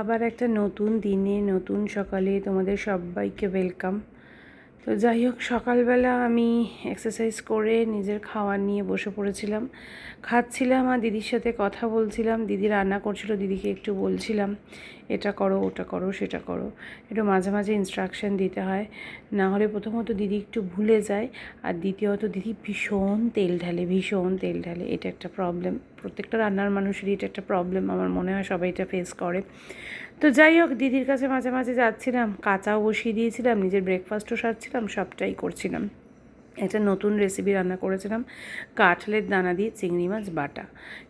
আবার একটা নতুন দিনে নতুন সকালে তোমাদের সবাইকে ওয়েলকাম। তো যাই হোক, সকালবেলা আমি এক্সারসাইজ করে নিজের খাওয়ার নিয়ে বসে পড়েছিলাম, খাচ্ছিলাম আর দিদির সাথে কথা বলছিলাম। দিদি রান্না করছিল, দিদিকে একটু বলছিলাম এটা করো, ওটা করো, সেটা করো। একটু মাঝে মাঝে ইনস্ট্রাকশন দিতে হয়, না হলে প্রথমত দিদি একটু ভুলে যায়, আর দ্বিতীয়ত দিদি ভীষণ তেল ঢালে, ভীষণ তেল ঢালে। এটা একটা প্রবলেম, প্রত্যেকটা রান্নার মানুষেরই এটা একটা প্রবলেম, আমার মনে হয় সবাই এটা ফেস করে। তো যাই হোক, দিদির কাছে মাঝে মাঝে যাচ্ছিলাম, কাঁচাও বসিয়ে দিয়েছিলাম, নিজের ব্রেকফাস্টও সারছিলাম, সবটাই করছিলাম। একটা নতুন রেসিপি রান্না করেছিলাম, কাঁঠালের দানা দিয়ে চিংড়ি মাছ বাটা।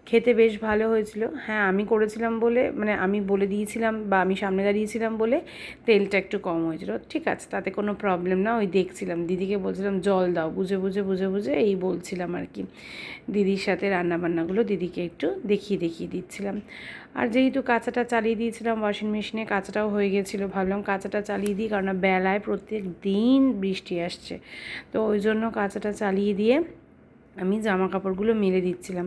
খেতে বেশ ভালো হয়েছিল। হ্যাঁ, আমি করেছিলাম বলে, মানে আমি বলে দিয়েছিলাম বা আমি সামনে দাঁড়িয়েছিলাম বলে তেলটা একটু কম হয়েছিল। ঠিক আছে, তাতে কোনো প্রবলেম না। ওই দেখছিলাম, দিদিকে বলছিলাম জল দাও, বুঝে বুঝে বুঝে বুঝে এই বলছিলাম আর কি। দিদির সাথে রান্নাবান্নাগুলো দিদিকে একটু দেখিয়ে দেখিয়ে দিচ্ছিলাম। আর যেহেতু কাঁচাটা চালিয়ে দিয়েছিলাম ওয়াশিং মেশিনে, কাঁচাটাও হয়ে গেছিলো, ভাবলাম কাঁচাটা চালিয়ে দিই, কারণ বেলায় প্রত্যেক দিন বৃষ্টি আসছে। তো ওই জন্য কাঁচাটা চালিয়ে দিয়ে আমি জামা কাপড়গুলো মেলে দিচ্ছিলাম।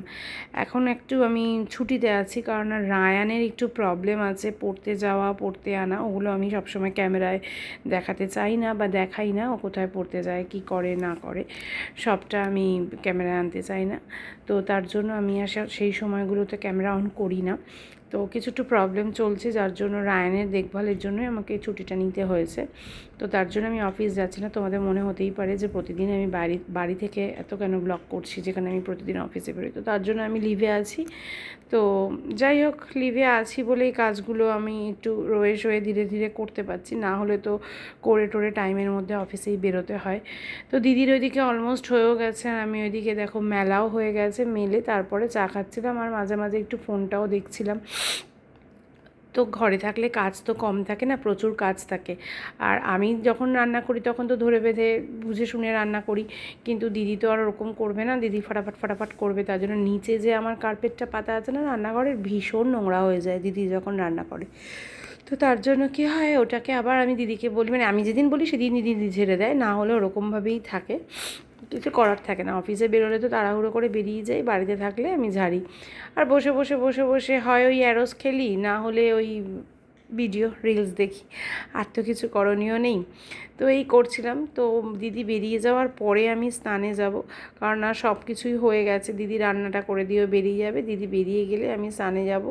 এখন একটু আমি ছুটিতে আছি, কারণ রায়ানের একটু প্রবলেম আছে, পড়তে যাওয়া পড়তে আনা, ওগুলো আমি সবসময় ক্যামেরায় দেখাতে চাই না বা দেখাই না। ও কোথায় পড়তে যায়, কি করে না করে, সবটা আমি ক্যামেরায় আনতে চাই না। তো তার জন্য আমি সেই সময়গুলোতে ক্যামেরা অন করি না। তো কিছু একটু প্রবলেম চলছে, যার জন্য রায়ানের দেখভালের জন্যই আমাকে ছুটিটা নিতে হয়েছে। তো তার জন্য আমি অফিস যাচ্ছি না। তোমাদের মনে হতেই পারে যে প্রতিদিন আমি বাড়ি থেকে এত কেন ব্লগ করছি, যেখানে আমি প্রতিদিন অফিসে বেরোই। তো তার জন্য আমি লিভে আছি। তো যাই হোক, লিভে আছি বলেই কাজগুলো আমি একটু রয়ে শয়ে ধীরে ধীরে করতে পারছি, না হলে তো করে টোরে টাইমের মধ্যে অফিসেই বেরোতে হয়। তো দিদির ওইদিকে অলমোস্ট হয়েও গেছে, আর আমি ওইদিকে দেখো মেলাও হয়ে গেছে, মেলে তারপরে চা খাচ্ছিলাম আর মাঝে মাঝে একটু ফোনটাও দেখছিলাম। তো ঘরে থাকলে কাজ তো কম থাকে না, প্রচুর কাজ থাকে। আর আমি যখন রান্না করি তখন তো ধরে বেঁধে বুঝে শুনে রান্না করি, কিন্তু দিদি তো আর ওরকম করবে না, দিদি ফাটাফাট ফাটাফাট করবে। তার জন্য নিচে যে আমার কার্পেটটা পাতা আছে না রান্নাঘরের, ভীষণ নোংরা হয়ে যায় দিদি যখন রান্না করে। তো তার জন্য কী হয়, ওটাকে আবার আমি দিদিকে বলি, মানে আমি যেদিন বলি সেদিন দিদি ঝেড়ে দেয়, না হলে ওরকমভাবেই থাকে, কিছু করার থাকে না। অফিসে বেরোলে তো তাড়াহুড়ো করে বেরিয়ে যাই, বাড়িতে থাকলে আমি ঝাড়ি। আর বসে বসে বসে বসে হয় ওই অ্যারোস খেলি, না হলে ওই ভিডিও রিলস দেখি, আর তো কিছু করণীয় নেই। তো এই করছিলাম। তো দিদি বেরিয়ে যাওয়ার পরে আমি স্নানে যাব, কারণ আর সব কিছুই হয়ে গেছে। দিদি রান্নাটা করে দিয়েও বেরিয়ে যাবে, দিদি বেরিয়ে গেলে আমি স্নানে যাব।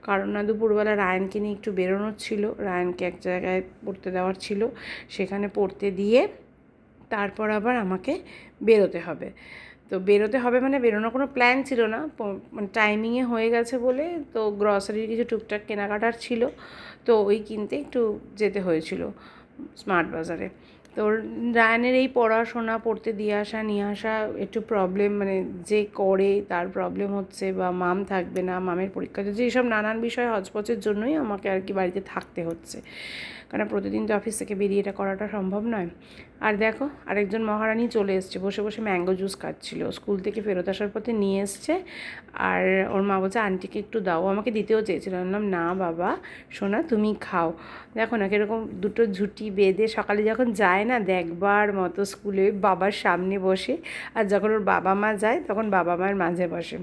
কারণ না, দুপুরবেলা রায়ানকে নিয়ে একটু বেরোনোর ছিল, রায়ানকে এক জায়গায় পড়তে দেওয়ার ছিল, সেখানে পড়তে দিয়ে তারপর আবার আমাকে বেরোতে হবে। তো বেরোতে হবে মানে বেরোনোর কোনো প্ল্যান ছিল না, মানে টাইমিংয়ে হয়ে গেছে বলে। তো গ্রসারির কিছু টুকটাক কেনাকাটার ছিল, তো ওই কিনতে একটু যেতে হয়েছিল স্মার্ট বাজারে। তো রায়ানের এই পড়াশোনা, পড়তে দিয়ে আসা নিয়ে আসা একটু প্রবলেম, মানে যে করে তার প্রবলেম হচ্ছে, বা মাম থাকবে না, মামের পরীক্ষা চলছে, এইসব নানান বিষয় হচপচের জন্যই আমাকে আর কি বাড়িতে থাকতে হচ্ছে, কারণ প্রতিদিন তো অফিস থেকে বেরিয়ে এটা করাটা সম্ভব নয়। আর দেখো, আরেকজন মহারানী চলে এসছে, বসে বসে ম্যাঙ্গো জুস খাচ্ছিল, স্কুল থেকে ফেরত আসার পথে নিয়ে এসছে। আর ওর মা বলছে আন্টিকে একটু দাও, আমাকে দিতেও চেয়েছিল, বললাম না বাবা সোনা তুমি খাও। দেখো না কীরকম দুটো ঝুঁটি বেঁধে সকালে যখন যায় না দেখবার মতো স্কুলে, বাবার সামনে বসে, আর যখন ওর বাবা মা যায় তখন বাবা মায়ের মাঝে বসে।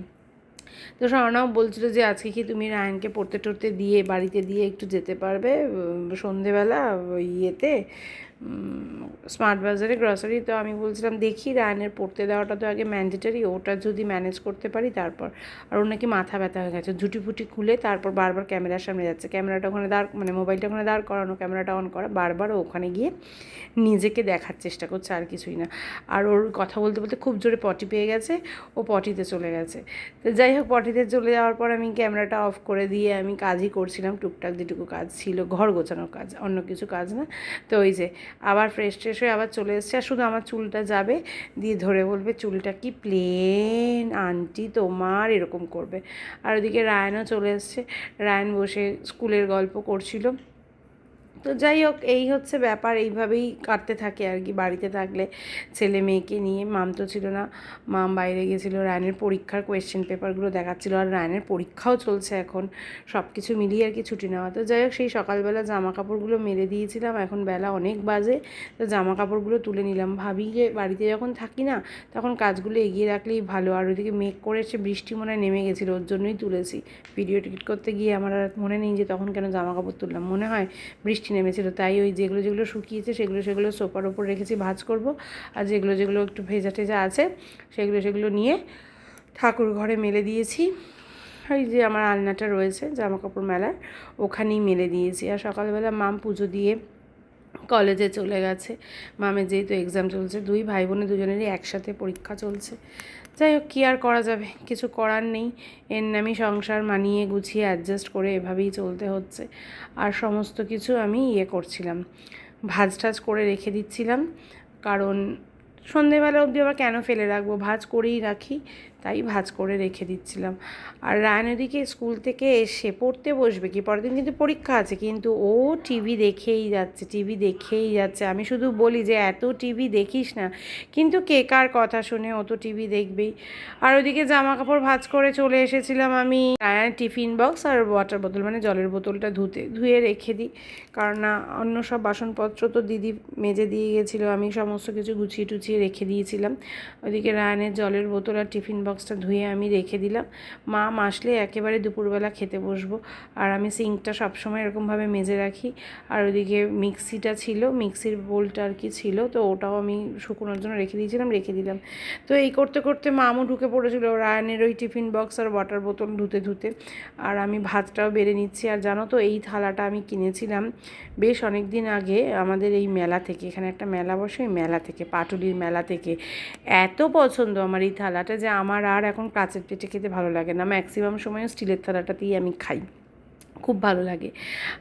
তো স্বর্ণাও বলছিল যে আজকে কি তুমি রায়ানকে পড়তে টড়তে দিয়ে বাড়িতে দিয়ে একটু যেতে পারবে সন্ধেবেলা ওই ইয়েতে, স্মার্ট বাজারে গ্রসারি। তো আমি বলছিলাম দেখি, রায়ানের পড়তে দেওয়াটা তো আগে ম্যান্ডেটারি, ওটা যদি ম্যানেজ করতে পারি তারপর। আর ওর নাকি মাথা ব্যথা হয়ে গেছে, ঝুটি ফুটি খুলে তারপর বারবার ক্যামেরার সামনে যাচ্ছে, ক্যামেরাটা ওখানে দাঁড়, মানে মোবাইলটা ওখানে দাঁড় করানো, ক্যামেরাটা অন করা, বারবার ওখানে গিয়ে নিজেকে দেখার চেষ্টা করছে, আর কিছুই না। আর ওর কথা বলতে বলতে খুব জোরে পটি পেয়ে গেছে, ও পটিতে চলে গেছে। তো যাই হোক, পটিতে চলে যাওয়ার পর আমি ক্যামেরাটা অফ করে দিয়ে আমি কাজই করছিলাম, টুকটাক যেটুকু কাজ ছিল, ঘর গোছানোর কাজ, অন্য কিছু কাজ না। তো ওই যে আবার ফ্রেশ ট্রেশ হয়ে আবার চলে এসছে, আর শুধু আমার চুলটা যাবে, দিয়ে ধরে বলবে চুলটা কি প্লেন আন্টি তোমার, এরকম করবে। আর ওদিকে রায়ানও চলে এসছে, রায়ান বসে স্কুলের গল্প করছিল। তো যাই হোক, এই হচ্ছে ব্যাপার, এইভাবেই কাটতে থাকে আর কি বাড়িতে থাকলে ছেলে মেয়েকে নিয়ে। মাম তো ছিল না, মাম বাইরে গেছিলো, রায়নের পরীক্ষার কোয়েশ্চেন পেপারগুলো দেখাচ্ছিলো, আর রায়নের পরীক্ষাও চলছে এখন, সব কিছু মিলিয়ে আর কি ছুটি নেওয়া। তো যাই হোক, সেই সকালবেলা জামা কাপড়গুলো মেলে দিয়েছিলাম, এখন বেলা অনেক বাজে, তো জামা কাপড়গুলো তুলে নিলাম। ভাবি যে বাড়িতে যখন থাকি না তখন কাজগুলো এগিয়ে রাখলেই ভালো, আর ওইদিকে মেঘ করে এসে বৃষ্টি মনে হয় নেমে গেছিলো, ওর জন্যই তুলেছি। ভিডিও টিকিট করতে গিয়ে আমার আর মনে নেই যে তখন কেন জামা কাপড় তুললাম, মনে হয় বৃষ্টি নেমেছিল, তাই ওই যেগুলো যেগুলো শুকিয়েছে সেগুলো সোফার ওপর রেখেছি ভাঁজ করব, আর যেগুলো একটু ভেজা টেজা আছে সেগুলো নিয়ে ঠাকুর ঘরে মেলে দিয়েছি। ওই যে আমার আলনাটা রয়েছে জামা কাপড় মেলার, ওখানেই মেলে দিয়েছি। আর সকালবেলা মাম পুজো দিয়ে কলেজে চলে গেছে। মামের যেহেতু এক্সাম চলছে, দুই ভাই বোনে দুজনেরই একসাথে পরীক্ষা চলছে। যাই হোক, কী আর করা যাবে, কিছু করার নেই, এর নামই সংসার, মানিয়ে গুছিয়ে অ্যাডজাস্ট করে এভাবেই চলতে হচ্ছে। আর সমস্ত কিছু আমি করছিলাম, ভাজ টাজ করে রেখে দিচ্ছিলাম, কারণ সন্ধেবেলা অবধি আবার কেন ফেলে রাখবো, ভাজ করেই রাখি, তাই ভাজ করে রেখে দিচ্ছিলাম। আর রায়ন ওদিকে স্কুল থেকে এসে পড়তে বসবে কি, পরের দিন কিন্তু পরীক্ষা আছে, কিন্তু ও টিভি দেখেই যাচ্ছে। আমি শুধু বলি যে এত টিভি দেখিস না, কিন্তু কে কার কথা শুনে, ও তো টিভি দেখবেই। আর ওদিকে জামা কাপড় ভাঁজ করে চলে এসেছিলাম আমি রায়ানের টিফিন বক্স আর ওয়াটার বোতল, মানে জলের বোতলটা ধুয়ে রেখে দিই, কারণ না অন্য সব বাসনপত্র তো দিদি মেজে দিয়ে গেছিলো, আমি সমস্ত কিছু গুছিয়ে টুছিয়ে রেখে দিয়েছিলাম। ওদিকে রায়ানের জলের বোতল আর টিফিন বক্সটা ধুয়ে আমি রেখে দিলাম। মা আসলে একেবারে দুপুরবেলা খেতে বসবো, আর আমি সিঙ্কটা সবসময় এরকমভাবে মেজে রাখি। আর ওদিকে মিক্সিটা ছিল, মিক্সির বোলটা আর কি ছিল, তো ওটাও আমি শুকোনোর জন্য রেখে দিলাম। তো এই করতে করতে মামও ঢুকে পড়েছিল রায়ানের ওই টিফিন বক্স আর ওয়াটার বোতল ধুতে, আর আমি ভাতটাও বেড়ে নিচ্ছি। আর জানো তো, এই থালাটা আমি কিনেছিলাম বেশ অনেক দিন আগে আমাদের এই মেলা থেকে, এখানে একটা মেলা বসে, ওই মেলা থেকে, পাটুলির মেলা থেকে। এত পছন্দ আমার এই থালাটা যে আমার আর এখন কাচের প্লেটে খেতে ভালো লাগে না, ম্যাক্সিমাম সময় স্টিলের থালাটাতেই আমি খাই, খুব ভালো লাগে।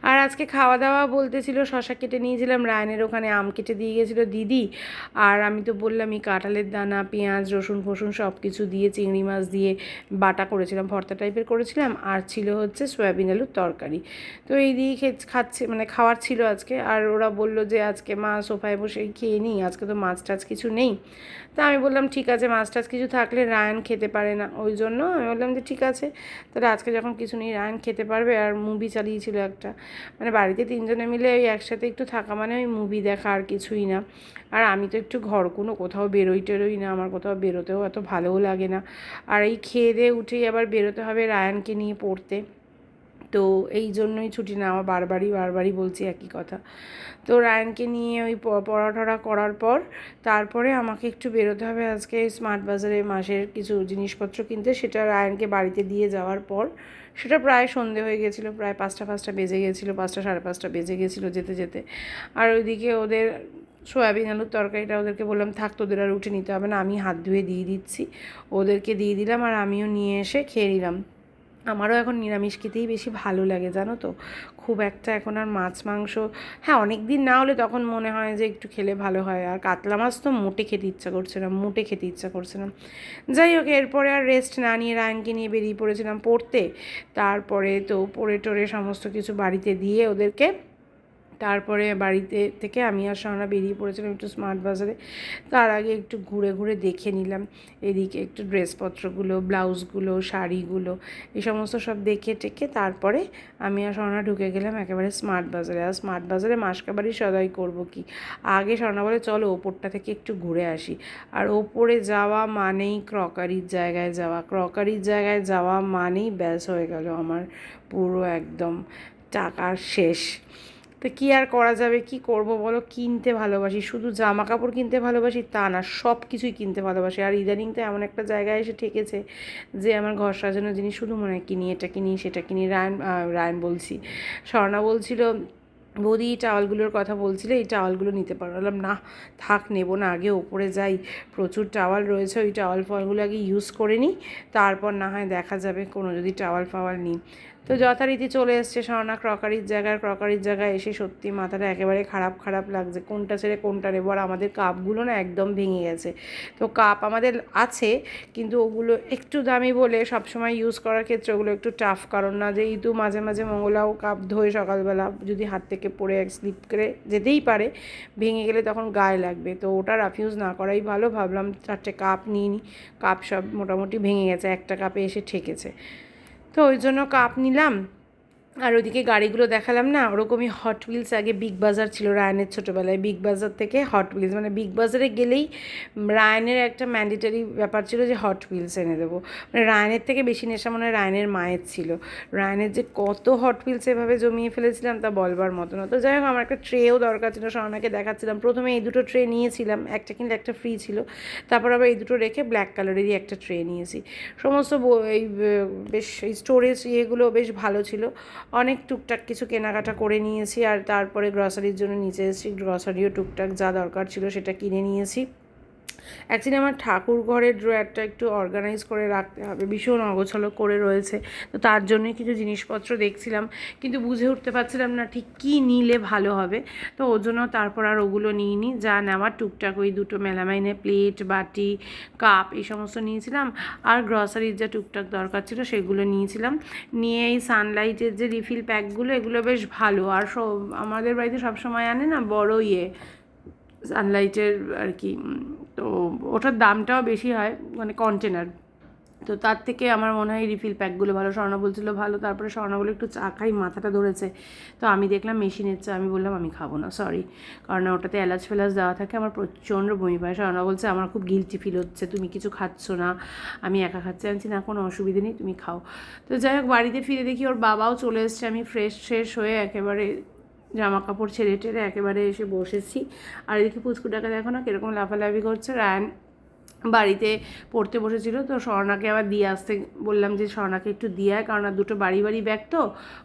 আর আজকে খাওয়া দাওয়া বলতেছিল, শশা কেটে নিয়েছিলাম, রায়নের ওখানে আম কেটে দিয়ে গেছিলো দিদি, আর আমি তো বললামই কাঁঠালের দানা, পেঁয়াজ, রসুন ফসুন সব কিছু দিয়ে, চিংড়ি মাছ দিয়ে বাটা করেছিলাম, ভর্তা টাইপের করেছিলাম, আর ছিল হচ্ছে সয়াবিন আলুর তরকারি। তো এই দিয়ে খাচ্ছে, মানে খাওয়ার ছিল আজকে। আর ওরা বললো যে আজকে মা সোফায় বসে খেয়ে নিই, আজকে তো মাছ টাছ কিছু নেই। তা আমি বললাম ঠিক আছে, মাছ টাছ কিছু থাকলে রায়ান খেতে পারে না, ওই জন্য আমি বললাম যে ঠিক আছে, তাহলে আজকে যখন কিছু নেই রায়ান খেতে পারবে। আর মুভি চালিয়েছিল একটা, মানে বাড়িতে তিনজনে মিলে ওই একসাথে একটু থাকা মানে ওই মুভি দেখা, আর কিছুই না। আর আমি তো একটু ঘরকুনো, কোথাও টেরোই না, আমার কোথাও বেরোতেও এত ভালোও লাগে না। আর এই খেয়ে দিয়ে উঠেই আবার বেরোতে হবে রায়ানকে নিয়ে পড়তে, তো এই জন্যই ছুটি নেওয়া, বারবারই বলছি একই কথা। তো রায়ানকে নিয়ে ওই পড়াটরা করার পর তারপরে আমাকে একটু বেরোতে হবে আজকে স্মার্ট বাজারে মাসের কিছু জিনিসপত্র কিনতে, সেটা রায়ানকে বাড়িতে দিয়ে যাওয়ার পর, সেটা প্রায় সন্ধে হয়ে গেছিলো, প্রায় 5টা বেজে গেছিলো, 5টা সাড়ে 5টা বেজে গেছিলো যেতে। আর ওইদিকে ওদের সয়াবিন আলুর তরকারিটা ওদেরকে বললাম থাক, তোদের আর উঠে নিতে হবে না, আমি হাত ধুয়ে দিয়ে দিচ্ছি, ওদেরকে দিয়ে দিলাম, আর আমিও নিয়ে এসে খেয়ে নিলাম। আমারও এখন নিরামিষ খেতেই বেশি ভালো লাগে, জানো তো, খুব একটা এখন আর মাছ মাংস, হ্যাঁ অনেক দিন না হলে তখন মনে হয় যে একটু খেলে ভালো হয়, আর কাতলা মাছ তো মোটে খেতে ইচ্ছা করছে না। যাই হোক, এরপরে আর রেস্ট না নিয়ে রায়ানকে নিয়ে বেরিয়ে পড়েছিলাম পড়তে। তারপরে তো পড়ে টড়ে সমস্ত কিছু বাড়িতে দিয়ে ওদেরকে, তারপরে বাড়িতে থেকে আমি আর সোনা বেরিয়ে পড়েছিলাম একটু স্মার্ট বাজারে। তার আগে একটু ঘুরে দেখে নিলাম এদিকে একটু ড্রেসপত্রগুলো, ব্লাউজগুলো, শাড়িগুলো, এই সমস্ত সব দেখে টেকে তারপরে আমি আর সোনা ঢুকে গেলাম একেবারে স্মার্ট বাজারে। আর স্মার্ট বাজারে মাসকাবারি সদাই করব কি, আগে সোনা বলে চলো ওপরটা থেকে একটু ঘুরে আসি। আর ওপরে যাওয়া মানেই ক্রকারির জায়গায় যাওয়া মানেই ব্যাস হয়ে গেল আমার পুরো একদম টাকার শেষ। তো কী আর করা যাবে, কি করব বলো, কিনতে ভালোবাসি, শুধু জামা কাপড় কিনতে ভালোবাসি তা না, সব কিছুই কিনতে ভালোবাসি। আর ইদানিং তো এমন একটা জায়গায় এসে ঠেকেছে যে আমার ঘর সাজানোর জিনিস শুধু মনে হয় কিনি, এটা কিনি সেটা কিনি। রায়ন বলছি, স্বর্ণা বলছিল বৌদি এই টাওয়ালগুলোর কথা বলছিলে, এই টাওয়ালগুলো নিতে পারো, বললাম না থাক, নেবো না, আগে ওপরে যাই, প্রচুর টাওয়াল রয়েছে, ওই টাওয়াল ফাওয়ালগুলো আগে ইউজ করে নিই, তারপর না হয় দেখা যাবে কোনো যদি টাওয়াল ফাওয়াল নিই। তো যথারীতি চলে এসছে স্বর্ণা ক্রকারির জায়গায় এসে সত্যি মাথাটা একেবারে খারাপ লাগছে, কোনটা ছেড়ে কোনটা নেবো। আর আমাদের কাপগুলো না একদম ভেঙে গেছে। তো কাপ আমাদের আছে, কিন্তু ওগুলো একটু দামি বলে সবসময় ইউজ করার ক্ষেত্রে ওগুলো একটু টাফ, কারণ না যে ইদু মাঝে মাঝে মঙ্গলাও কাপ ধোয়ে সকালবেলা, যদি হাত থেকে পড়ে স্লিপ করে যেতেই পারে, ভেঙে গেলে তখন গায়ে লাগবে। তো ওটা রাফিউজ না করাই ভালো, ভাবলাম 4টে কাপ নিয়ে নিই। কাপ সব মোটামুটি ভেঙে গেছে, একটা কাপে এসে ঠেকেছে, তো ওই জন্য কাপ নিলাম। আর ওইদিকে গাড়িগুলো দেখালাম না, ওরকমই হট হুইলস আগে বিগ বাজার ছিল রায়ানের ছোটোবেলায়, বিগ বাজার থেকে হট হুইলস, মানে বিগ বাজারে গেলেই রায়ানের একটা ম্যান্ডেটারি ব্যাপার ছিল যে হট হুইলস এনে দেবো। মানে রায়ানের থেকে বেশি নেশা মনে হয় রায়ানের মায়ের ছিল। রায়ানের যে কত হট হুইলস এভাবে জমিয়ে ফেলেছিলাম তা বলবার মতো না। তো যাই হোক, আমার একটা ট্রেও দরকার ছিল, স্বর্ণাকে দেখাচ্ছিলাম। প্রথমে এই দুটো ট্রে নিয়েছিলাম, একটা কিন্তু একটা ফ্রি ছিল, তারপর আবার এই দুটো রেখে ব্ল্যাক কালারেরই একটা ট্রে নিয়েছি। সমস্ত এই বেশ এই স্টোরেজ ইয়েগুলো বেশ ভালো ছিল। অনেক টুকটাক কিছু কেনাকাটা করে নিয়েছি, আর তারপরে গ্রসারির জন্য নিচে এসেছি। গ্রসারিও টুকটাক যা দরকার ছিল সেটা কিনে নিয়েছি। অ্যাকচুয়ালি আমার ঠাকুর ঘরের ড্রয়ারটা একটু অর্গানাইজ করে রাখতে হবে, ভীষণ অগোছালো করে রয়েছে। তো তার জন্যই কিছু জিনিসপত্র দেখছিলাম, কিন্তু বুঝে উঠতে পারছিলাম না ঠিক কী নিলে ভালো হবে। তো ওর জন্য তারপর আর ওগুলো নিইনি, যা নেওয়ার টুকটাক ওই দুটো মেলামাইনে প্লেট, বাটি, কাপ এই সমস্ত নিয়েছিলাম। আর গ্রসারির যা টুকটাক দরকার ছিল সেগুলো নিয়েছিলাম। নিয়ে এই সানলাইটের যে রিফিল প্যাকগুলো, এগুলো বেশ ভালো। আর আমাদের বাড়িতে সবসময় আনে না বড় সানলাইটের আর কি, তো ওটার দামটাও বেশি হয়, মানে কন্টেনার। তো তার থেকে আমার মনে হয় রিফিল প্যাকগুলো ভালো। স্বর্ণা বলছিল ভালো, তারপরে স্বর্ণা বলে একটু চা খাই, মাথাটা ধরেছে। তো আমি দেখলাম মেশিনের চা, আমি বললাম আমি খাবো না, সরি, কারণ ওটাতে এলাচ ফেলাচ দেওয়া থাকে, আমার প্রচণ্ড বমি পায়। স্বর্ণা বলছে আমার খুব গিলটি ফিল হচ্ছে, তুমি কিছু খাচ্ছ না, আমি একা খাচ্ছি। আনছি না, কোনো অসুবিধে নেই, তুমি খাও। তো যাই হোক, বাড়িতে ফিরে দেখি ওর বাবাও চলে এসছে। আমি ফ্রেশ হয়ে একেবারে জামা কাপড় ছেড়ে একেবারে এসে বসেছি। আর এদিকে পুচকুটাকে দেখো না কীরকম লাফালাফি করছে। রায়ান বাড়িতে পড়তে বসেছিল, তো স্বর্ণাকে আবার দিয়ে আসতে বললাম যে স্বর্ণাকে একটু দিয়ে আয়, কারণ আর দুটো বাড়ি ব্যাগ তো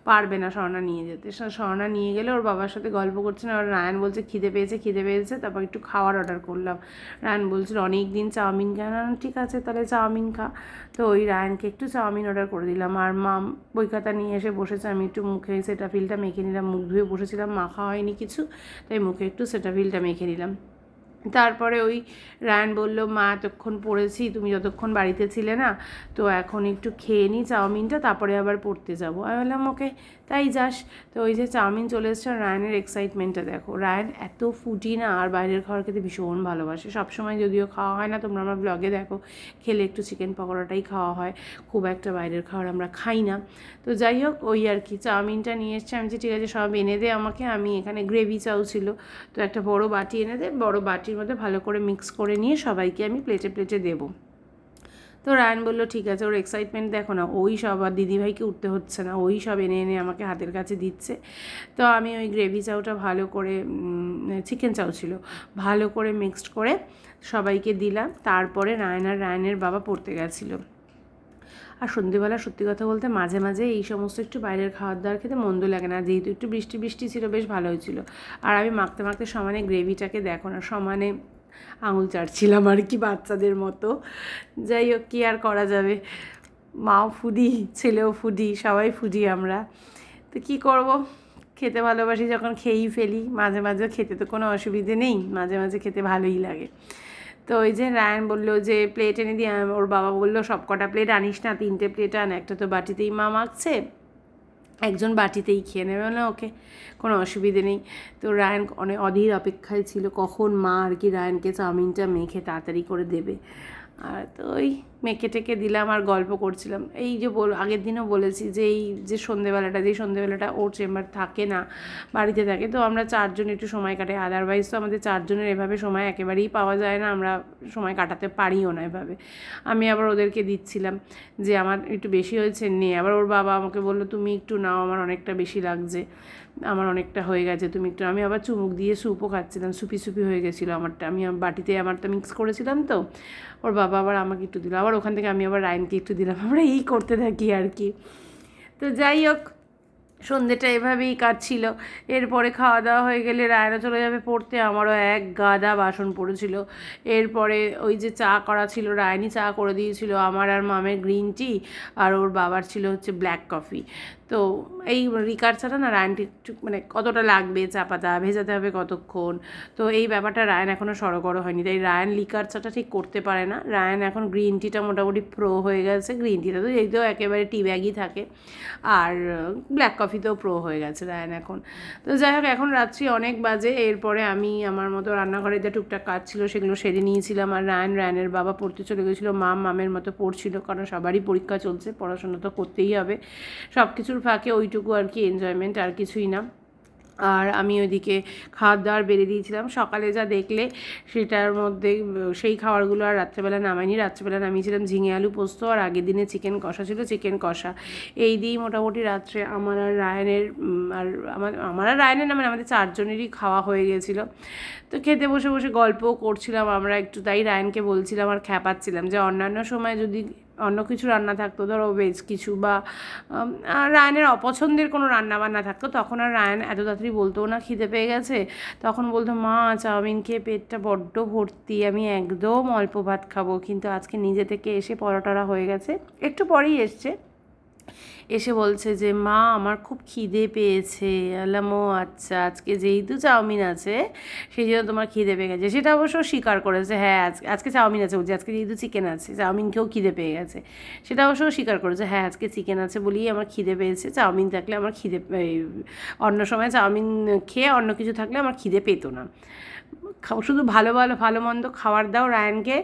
পারবে না স্বর্ণা নিয়ে যেতে। স্বর্ণা নিয়ে গেলে ওর বাবার সাথে গল্প করছে না। আর রায়ান বলছে খিদে পেয়েছে, তারপর একটু খাওয়ার অর্ডার করলাম। রায়ান বলছিল অনেক দিন চাউমিন কেন, ঠিক আছে তাহলে চাউমিন খা। তো ওই রায়ানকে একটু চাউমিন অর্ডার করে দিলাম। আর মা বই খাতা নিয়ে এসে বসেছে, আমি একটু মুখে সেটাফিলটা মেখে নিলাম। মুখ ধুয়ে বসেছিলাম, মাখা হয়নি কিছু, তাই মুখে একটু সেটাফিলটা মেখে নিলাম। তারপরে ওই রায়ান বলল মা এতক্ষণ পড়েছি, তুমি যতক্ষণ বাড়িতে ছিলে না, তো এখন একটু খেয়ে নিই চাউমিনটা, তারপরে আবার পড়তে যাবো। আমি বললাম ওকে, তাই যাস। তো ওই যে চাউমিন চলে এসছে, রায়ানের এক্সাইটমেন্টটা দেখো। রায়ান এত ফুটি না, আর বাইরের খাবার খেতে ভীষণ ভালোবাসে। সবসময় যদিও খাওয়া হয় না, তোমরা আমার ব্লগে দেখো, খেলে একটু চিকেন পকোড়াটাই খাওয়া হয়, খুব একটা বাইরের খাবার আমরা খাই না। তো যাই হোক, ওই আর কি চাউমিনটা নিয়ে এসছে। আমি ঠিক আছে সব এনে দে আমাকে, আমি এখানে গ্রেভি চাউ ছিল, তো একটা বড় বাটি এনে দে, বড় বাটির মধ্যে ভালো করে মিক্স করে নিয়ে সবাইকে আমি প্লেটে দেবো। তো রায়ান বললো ঠিক আছে। ওর এক্সাইটমেন্ট দেখো না, ওই সব আর দিদিভাইকে উঠতে হচ্ছে না, ওই সব এনে আমাকে হাতের কাছে দিচ্ছে। তো আমি ওই গ্রেভি চাউটা ভালো করে, চিকেন চাউ ছিল, ভালো করে মিক্সড করে সবাইকে দিলাম। তারপরে রায়ানের বাবা পড়তে গেছিলো। আর সন্ধ্যেবেলা সত্যি কথা বলতে মাঝে মাঝে এই সমস্ত একটু বাইরের খাবার দাবার খেতে মন্দ লাগে না, যেহেতু একটু বৃষ্টি ছিল, বেশ ভালো হয়েছিল। আর আমি মাখতে সমানে গ্রেভিটাকে দেখো না, সমানে আঙুল চাটছিলাম আর কি, বাচ্চাদের মতো। যাই হোক, কী আর করা যাবে, মাও ফুডি, ছেলেও ফুডি, সবাই ফুডি আমরা। তো কী করব, খেতে ভালোবাসি যখন খেয়েই ফেলি। মাঝে মাঝে খেতে তো কোনো অসুবিধে নেই, মাঝে মাঝে খেতে ভালোই লাগে। তো ওই যে রায়ান বললো যে প্লেট এনে দিয়ে, ওর বাবা বললো সব কটা প্লেট আনিস না, 3টে প্লেট আন, একটা তো বাটিতেই মা মাখছে, একজন বাটিতেই খেয়ে নেবে না, ওকে কোনো অসুবিধে নেই। তো রায়ান অনেক অধীর অপেক্ষায় ছিল কখন মা আর কি রায়ানকে চাউমিনটা মেখে তাড়াতাড়ি করে দেবে। আর তো ওই মেখে টেকে দিলাম আর গল্প করছিলাম। এই যে আগের দিনও বলেছি যে এই যে সন্ধেবেলাটা ওর চেম্বার থাকে না, বাড়িতে থাকে, তো আমরা 4জন একটু সময় কাটাই। আদারওয়াইজ তো আমাদের 4জনের এভাবে সময় একেবারেই পাওয়া যায় না, আমরা সময় কাটাতে পারিও না এভাবে। আমি আবার ওদেরকে দিচ্ছিলাম যে আমার একটু বেশি হয়েছে নে, আবার ওর বাবা আমাকে বললো তুমি একটু নাও, আমার অনেকটা বেশি লাগছে, আমার অনেকটা হয়ে গেছে, তুমি একটু। আমি আবার চুমুক দিয়ে স্যুপও খাচ্ছিলাম, সুপি হয়ে গেছিলো আমারটা, আমি বাটিতে আমারটা মিক্স করেছিলাম। তো ওর বাবা আবার আমাকে একটু দিল, আবার ওখান থেকে আমি আবার রায়ানকে একটু দিলাম, আমরা এই করতে থাকি আর কি। তো যাই হোক, সন্ধ্যেটা এভাবেই কাটছিল। এরপরে খাওয়া দাওয়া হয়ে গেলে রায়না চলে যাবে পড়তে, আমারও এক গাদা বাসন পড়েছিল। এরপরে ওই যে চা করা ছিল, রায়নি চা করে দিয়েছিল, আমার আর মামের গ্রিন টি, আর ওর বাবার ছিল হচ্ছে ব্ল্যাক কফি। তো এই রিকার চাটা না রায়ন ঠিক মানে কতটা লাগবে চা পাতা ভেজাতে হবে কতক্ষণ, তো এই ব্যাপারটা রায়ন এখনও সড়গড় হয়নি, তাই রায়ন লিকার চাটা ঠিক করতে পারে না। রায়ন এখন গ্রিন টিটা মোটামুটি প্রো হয়ে গেছে, গ্রিন টিটা তো যেহেতু একেবারে টি ব্যাগই থাকে, আর ব্ল্যাক কফিতেও প্রো হয়ে গেছে রায়ন এখন। তো যাই হোক, এখন রাত্রি অনেক বাজে, এরপরে আমি আমার মতো রান্নাঘরে যে টুকটাক কাজ ছিল সেগুলো সেরে নিয়েছিলাম, আর রায়নের বাবা পড়তে চলে গেছিলো, মামের মতো পড়ছিল, কারণ সবারই পরীক্ষা চলছে, পড়াশোনা তো করতেই হবে, সব কিছুর ফাঁকে ওইটুকু আর কি এনজয়মেন্ট, আর কিছুই না। আর আমি ওইদিকে খাওয়ার দাওয়ার বেড়ে দিয়েছিলাম, সকালে যা দেখলে সেটার মধ্যে সেই খাবারগুলো আর রাত্রেবেলা নামাইনি, রাত্রেবেলা নামিয়েছিলাম ঝিঙে আলু পোস্ত, আর আগের দিনে চিকেন কষা ছিল, চিকেন কষা, এই দিয়েই মোটামুটি রাত্রে আমার আর রায়নের আমার আর রায়নের না মানে আমাদের চারজনেরই খাওয়া হয়ে গেছিলো। তো খেতে বসে বসে গল্পও করছিলাম আমরা একটু, তাই রায়নকে বলছিলাম আর খ্যাপাচ্ছিলাম যে অন্যান্য সময় যদি অন্য কিছু রান্না থাকতো, ধরো ভেজ কিছু বা রায়নের অপছন্দের কোনো রান্না বান্না থাকতো, তখন আর রায়ন এত তাড়াতাড়ি বলতো না খিদে পেয়ে গেছে, তখন বলতো মা চাউমিন খেয়ে পেটটা বড্ড ভর্তি, আমি একদম অল্প ভাত খাবো। কিন্তু আজকে নিজে থেকে এসে পরোটারা হয়ে গেছে, একটু পরেই এসছে, এসে বলছে যে মা আমার খুব খিদে পেয়েছে। বললাম ও আচ্ছা, আজকে যেহেতু চাউমিন আছে সেই জন্য তোমার খিদে পেয়ে গেছে। সেটা অবশ্য স্বীকার করেছে, হ্যাঁ আজকে চাউমিন আছে, বলছি আজকে যেহেতু চিকেন আছে চাউমিন খেয়েও খিদে পেয়ে গেছে, সেটা অবশ্য স্বীকার করেছে, হ্যাঁ আজকে চিকেন আছে বলেই আমার খিদে পেয়েছে, চাউমিন থাকলে আমার খিদে অন্য সময় চাউমিন খেয়ে অন্য কিছু থাকলে আমার খিদে পেতো না। শুধু ভালো মন্দ খাবার দাও রায়নকে,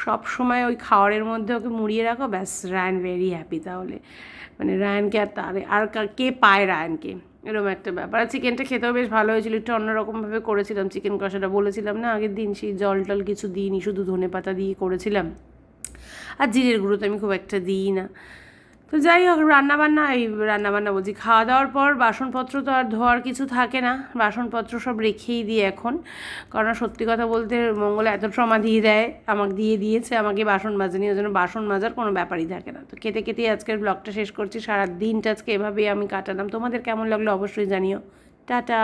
সব সময় ওই খাওয়ারের মধ্যে ওকে মুড়িয়ে রাখো, ব্যাস রায়ন ভেরি হ্যাপি। তাহলে মানে রায়নকে আর কে পায় রায়নকে, এরকম একটা ব্যাপার। আর চিকেনটা খেতেও বেশ ভালো হয়েছিল, একটু অন্যরকমভাবে করেছিলাম চিকেন কষাটা, বলেছিলাম না আগের দিন, সেই জল টল কিছু দিইনি, শুধু ধনেপাতা দিয়ে করেছিলাম, আর জিরের গুঁড়ো তো আমি খুব একটা দিই না। তো যাই হোক, রান্নাবান্না বলছি, খাওয়া দাওয়ার পর বাসনপত্র তো আর ধোয়ার কিছু থাকে না, বাসনপত্র সব রেখেই দিই এখন, কারণ সত্যি কথা বলতে মঙ্গল এত ট্রমা দিয়ে দেয়, দিয়েছে আমাকে বাসন মাজা ওই জন্য বাসন মাজার কোনো ব্যাপারই থাকে না। তো খেতে খেতেই আজকের ব্লগটা শেষ করছি, সারা দিনটা আজকে এভাবেই আমি কাটালাম। তোমাদের কেমন লাগলো অবশ্যই জানিও। টাটা।